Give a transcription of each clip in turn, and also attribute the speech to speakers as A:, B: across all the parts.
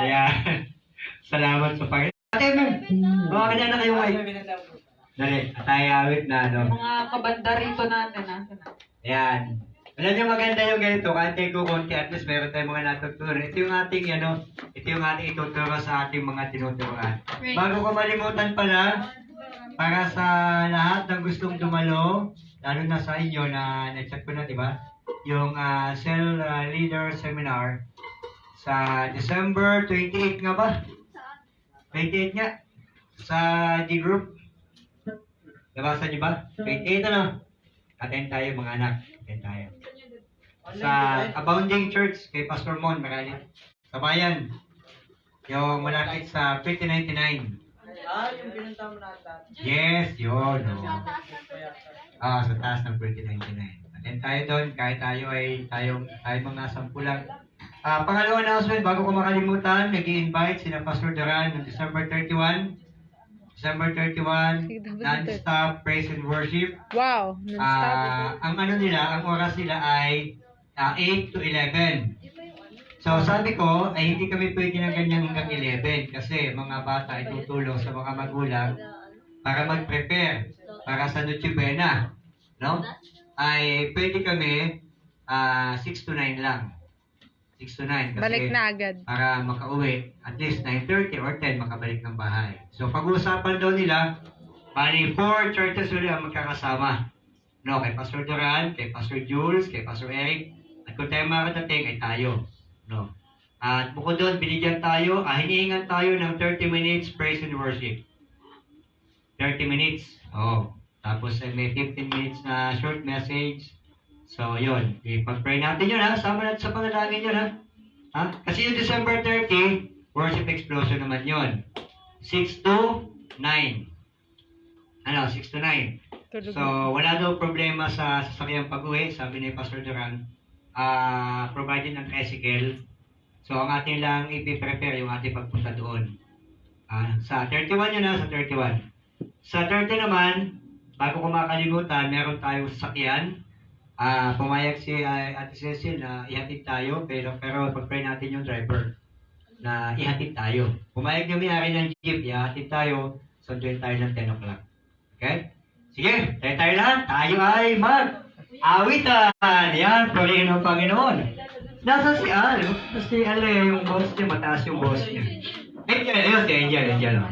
A: Ayan. Salamat sa Panginoon. Ate, ma'am. Mga kanya na kayo ngayon. Dali, tayo awit na, no?
B: Mga kabanda rito natin.
A: Ayan. Alam niyo maganda yung ganito, kahit ko konti, at least meron tayong mga natutunan. Ito yung ating, ito yung ating ituturo sa ating mga tinuturuan. Bago ko malimutan pala, para sa lahat ng gustong dumalo, lalo na sa inyo na na-check ko na, di ba? Yung Cell Leader Seminar sa December 28 nga ba? 28 nga. Sa D-Group. Nabasa niyo ba? 28 ano? Attend tayo mga anak. Attend tayo. Sa Abounding Church kay Pastor Mon Marali. Sa bayan. Yung malapit sa 2099.
C: Yung pinunta mo natin.
A: Yes, yun. Sa taas ng 2099. Attend tayo doon. Kahit tayo ay tayo mga sampulang. Pangalawang announcement, bago ko makalimutan, nag-i-invite sila Pastor Duran noong December 31. December 31, non-stop praise and worship.
B: Wow,
A: Ang oras nila ay 8 to 11. So sabi ko, ay hindi kami pwede ng ganyan hanggang 11 kasi mga bata ay tutulong sa mga magulang para mag-prepare para sa Noche Buena. No? Ay pwede kami 6 to 9 lang. 6 to 9 kasi
B: balik na agad.
A: Para makauwi, at least 9:30 or 10 makabalik ng bahay. So pag-uusapan daw nila, bali 4 churches ulit ang magkakasama. No, kay Pastor Duran, kay Pastor Jules, kay Pastor Eric, at kung tayo makadating ay tayo. No. At bukod doon, binigyan tayo, hinihingan tayo ng 30 minutes praise and worship. 30 minutes. Oh. Tapos may 15 minutes na short message. So, yun. Ipag-pray natin yun, ha? Sama natin sa pangalangin yun, ha? Kasi yung December 30, worship explosion naman yun. 6 to 9. 6 to 9. So, wala daw problema sa sasakyang pag-uwi, sabi ni Pastor Duran. Provided ng tricycle. So, ang ating lang ipiprepare yung ating pagpunta doon. Sa 31 yun, ha? Sa 31. Sa 30 naman, bago ko makalimutan, meron tayong sasakyan. Pumayag si Ate Cecil na ihatid tayo, pero pag-pray natin yung driver na ihatid tayo. Pumayag yung may-ari ng jeep, ihatid tayo, sunduin tayo ng 10 o'clock. Okay? Sige, tayo lahat. Tayo ay mag-awitan. Yan, purihin ng Panginoon. Nasa si Al. Si Al yung boss niya, mataas yung boss niya. Angel.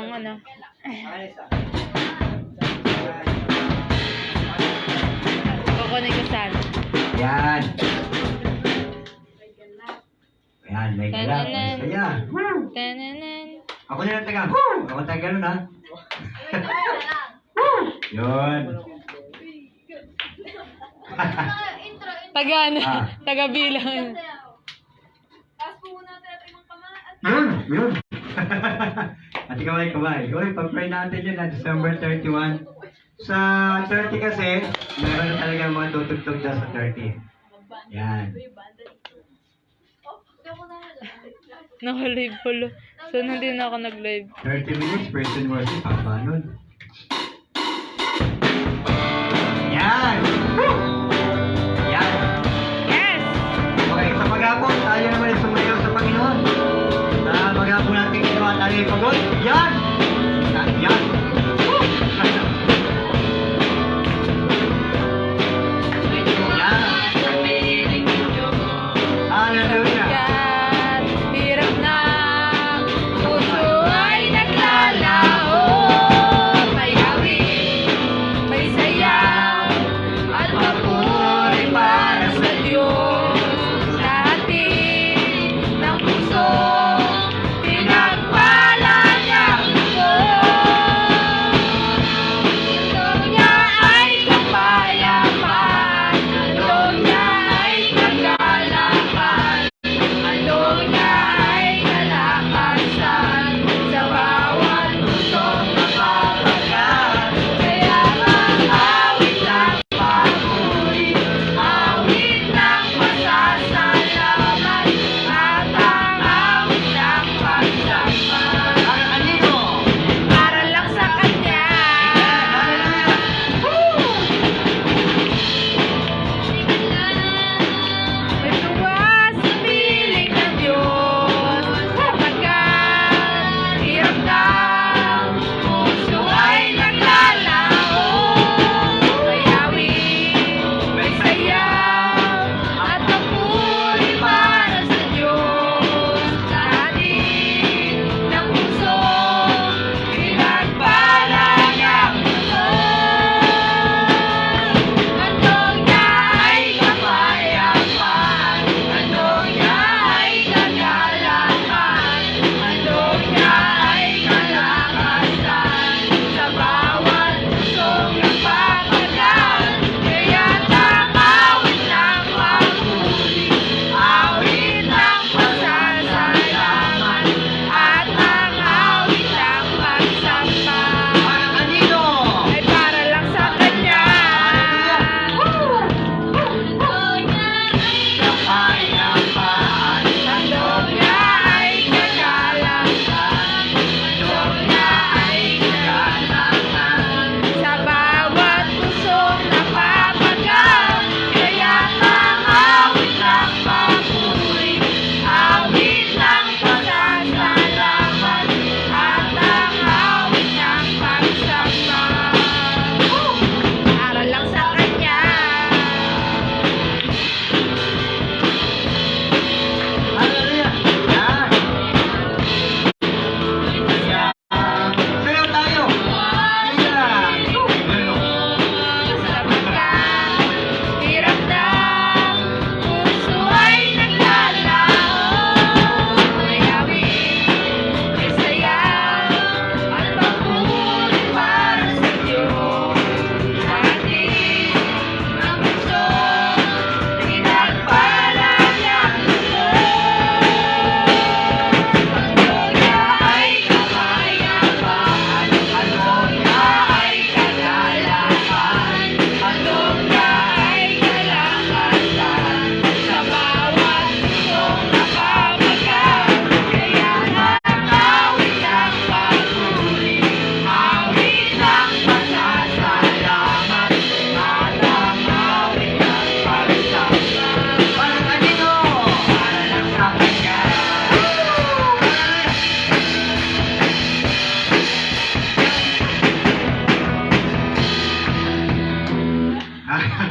B: Ano? Kukunin ko saan?
A: Yan. Ayan, may galak. Ayan.
B: Tananan.
A: Ako na lang taga. Ako taga ganun, ha? Yun.
B: Taga ano? Taga bilang.
A: Yun. At kamay. Uy, pag-pray natin yun na December 31. Sa 30 kasi, meron na talaga mga tutugtog na sa 30. Yan.
B: Naka-live pala. So, hindi na ako nag-live.
A: 30 minutes, praise and worship. Haba nun. Yan! Woo! Yan!
B: Yes!
A: Okay, sa maghapon, tayo naman ay sumayaw sa Panginoon. Sa maghapon natin ginawa tayo ay pagod. Yan! Yan! Woo! Hallelujah!
B: Hirap na puso ay naglalao. May hawig, may sayaw, at papuri para sa Diyos. Sa atin ng puso, pinagpala niya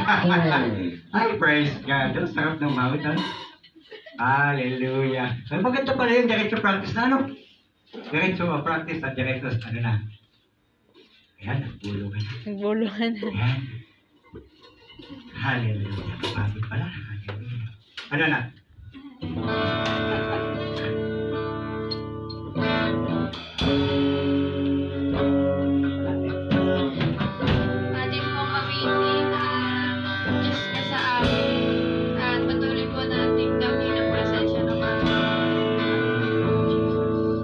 A: Ay, praise God. Ang sarap ng mawit, ano? Hallelujah. Ay, maganda pala yung diretso practice na, ano? Diretso practice at diretso, ano na? Ayan, nagbulo ka na.
B: Nagbuluhan na.
A: Ayan. Hallelujah. Kapagod pala. Hallelujah. Ano na?
D: Ating pong awitin ang Diyos na sa amin at patuloy po nating damhin ang presensya ng ating Jesus.